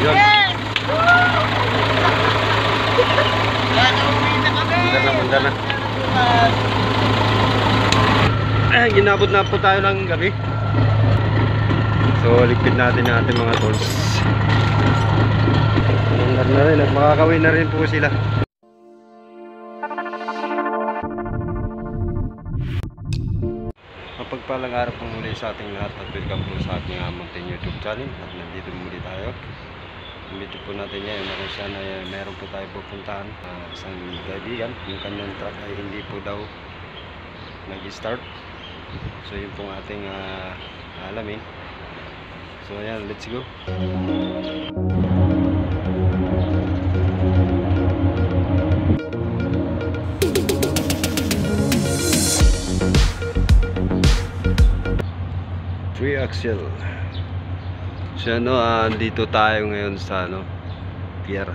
Yun. Bunda na. Ginabot na po tayo ng gabi. So ligpit natin ang ating mga tools. Andar na rin at makakawin na rin po sila. Mapagpalang araw po muli sa ating lahat at welcome po sa ating Mountain YouTube channel. At nandito muli tayo. Nandito po natin ngayon na kung saan ay meron po tayo pupuntahan isang kaibigan. Yung kanyang truck ay hindi po daw nag-start. So yun pong ating alamin. So ayan, let's go. Free axle. So andito tayo ngayon sa pier.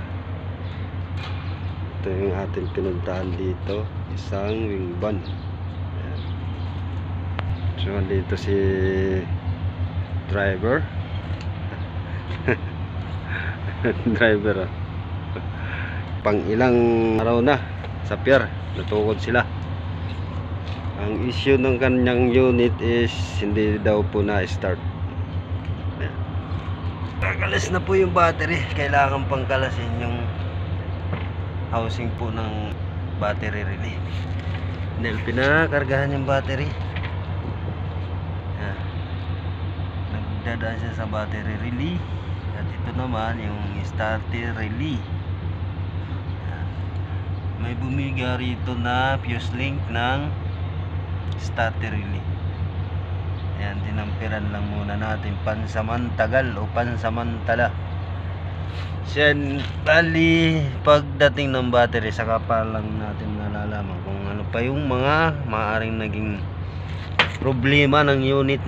Ito yung ating pinuntahan dito, isang wing van. Ayan. So andito si driver. Driver pang ilang araw na sa pier, natukod sila. Ang issue ng kanyang unit is hindi daw po na-start. Kakalas na po yung battery. Kailangan pang kalasin yung housing po ng battery relay. Dahil pinakargahan yung battery. Nagdadaan siya sa battery relay. At ito naman yung starter relay. May bumiga rito na fuse link ng starter relay. Ayan, dinampiran lang muna natin pansamantagal o pansamantala. Siyan, bali pagdating ng battery saka pa lang natin nalalaman kung ano pa yung mga maaaring naging problema ng unit.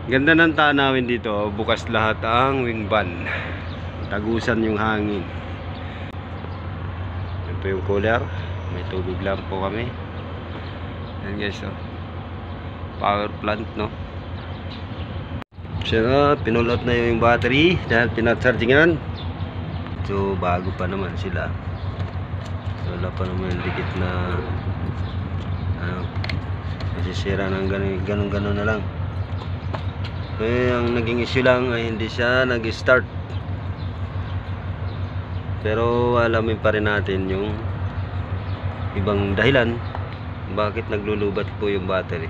Ganda ng tanawin dito, bukas lahat ang wing van, tagusan yung hangin. Yan po yung cooler, may tubig lang po kami. Yan guys, power plant, no? So pinulot na yung battery dahil pinachargingan. So bago pa naman sila. So wala pa naman yung dikit na masisira ng ganun na lang. Kaya ang naging issue lang ay hindi siya nag-start. Pero alamin pa rin natin yung ibang dahilan bakit naglulubat po yung battery.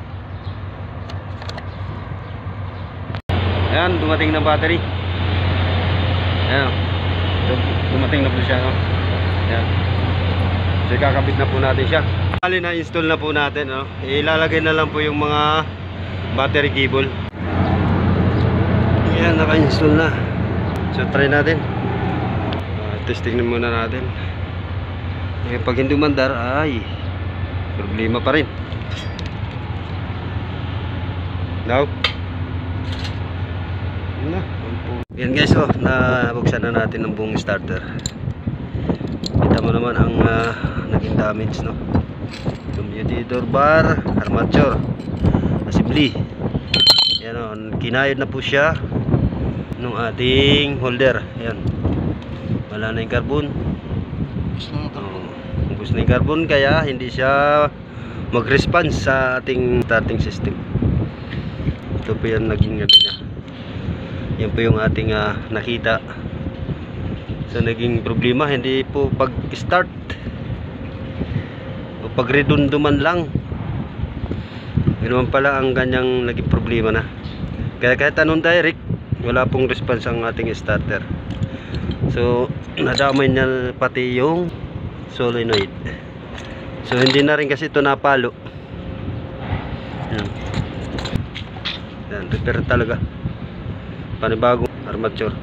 Ayan, dumating na battery. Ayan, dumating na po siya, no? Ayan. So ikakabit na po natin siya. Bali na install na po natin, no? Ilalagay na lang po yung mga battery cable. Ayan, naka-install na. So try natin. Testing na muna natin. Pag hindi umandar ay problema pa rin. Now yan guys, nabuksan na natin ang buong starter. Kita mo naman ang naging damage, no? Commutator bar, armature, assembly. Yan o, kinayod na po siya nung ating holder. Yan, wala na yung carbon. Ubus na yung carbon, kaya hindi siya mag-response sa ating starting system. Ito po yan naging ano niya. Yan po yung ating nakita. So naging problema hindi po pag-start o pag-redundo man lang. Ganoon pala ang kanyang naging problema na. Kaya kahit anong direct, wala pong response ang ating starter. So nadamay niya pati yung solenoid. So hindi na rin kasi ito napalo. Yan, repair talaga. Panibagong armature.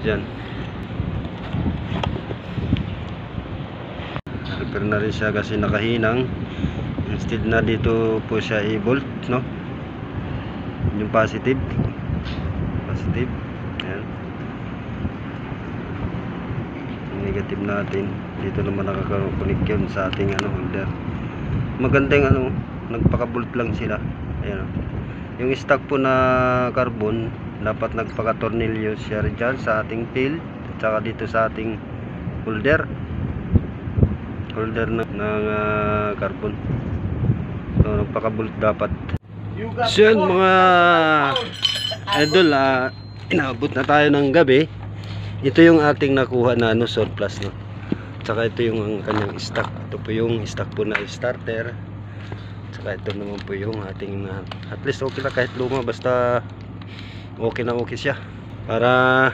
Diyan. Repair na rin siya kasi nakahinang. Instead na dito po siya i-bolt, no? Yung positive. Positive. Ayan. Yung negative natin. Dito naman nakaka-connect yun sa ating holder. Magandang nagpaka-bolt lang sila. Ayan. yung stock po na carbon, dapat nagpaka-tornilyo siya rin dyan sa ating field at saka dito sa ating holder ng carbon. So nagpaka-bolt dapat. So yun mga idol, inaabot na tayo ng gabi. Ito yung ating nakuha na surplus, no? Tsaka ito yung ang kanyang stock. Ito po yung stock po na starter. Tsaka ito naman po yung ating at least okay lang kahit luma, basta okay na okay siya. Para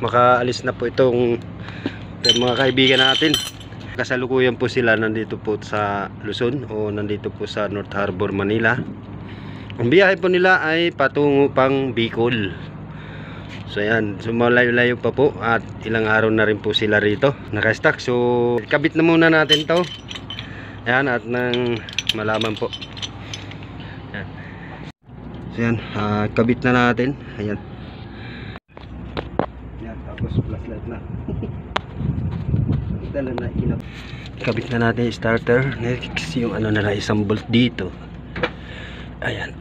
makaalis na po itong mga kaibigan natin. Kasalukuyan po sila nandito po sa Luzon o nandito po sa North Harbor, Manila. Ang biyahe po nila ay patungo pang Bicol. So ayan, so malayo-layo pa po at ilang araw na rin po sila rito naka-stack. So kabit na muna natin to. Ayan, at nang malaman po. Ayan. So ayan, kabit na natin. Ayan. Ayan, tapos flashlight na. Dala na inap. Kabit na natin yung starter. Next yung ano na isang bolt dito. Ayan.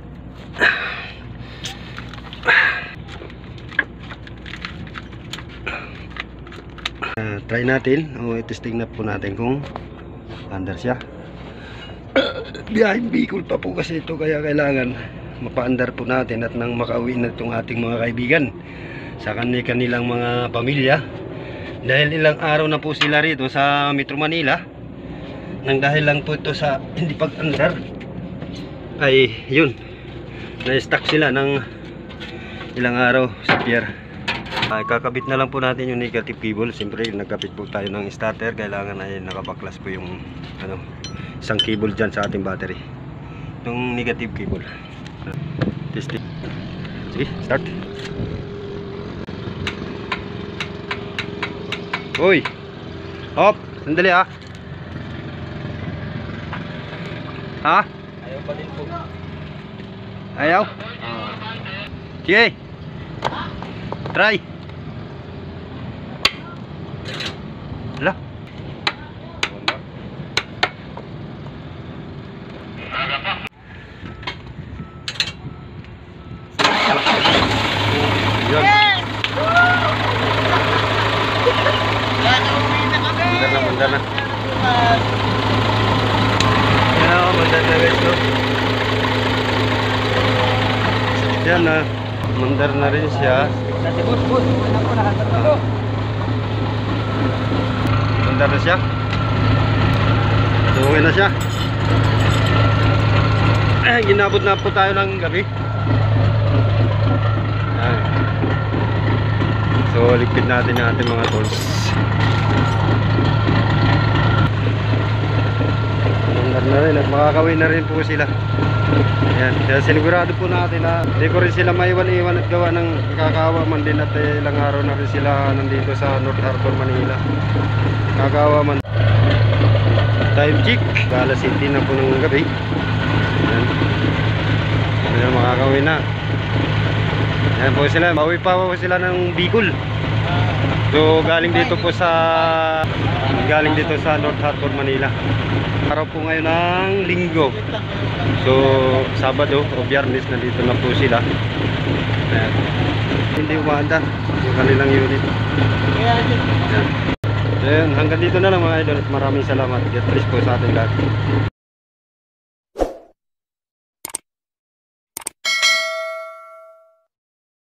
Try natin o testing na po natin kung under siya. Biyaheng Bicol pa po kasi ito, kaya kailangan mapa-under po natin at nang makauwi na itong ating mga kaibigan sa kanilang mga pamilya, dahil ilang araw na po sila rito sa Metro Manila. Nang dahil lang po ito sa hindi pag-under ay yun, na-stuck sila ng ilang araw sa pier. Kakabit na lang po natin yung negative cable. Siyempre nagkabit po tayo ng starter, kailangan ay nakabaklas po yung isang cable dyan sa ating battery, yung negative cable. Testing. Sige, start. Uy, hop, sandali ha. Ayaw pa din po. Ayaw? Sige, try. Ala. Yun. Mandar na. Yan o, mandar na guys. Yan na. Mandar na rin siya. Mandar na siya. Tungin na siya. Ginabot na po tayo ng gabi. So ligpit natin ang ating mga tools. Mandar na rin at makakawin na rin po sila. Ayan, kaya sinigurado po natin na hindi ko rin sila maiwan-iwan at gawa ng kakaawa man din at ilang araw na rin sila nandito sa North Harbor, Manila. Kakaawa man. Time check, alas 7 na po ng gabi. Ayan. Ayan, makakawin na. Ayan po sila, bawi pa po sila ng Bicol. So galing dito sa North Harbor, Manila. Araw po ngayon ng Linggo. So Sabado o Biyernes nandito na po sila. Ayan. Hindi umaanda yung kanilang unit. Ayan. Ayan, hanggang dito na lang mga idol. Maraming salamat. God bless po sa ating lahat.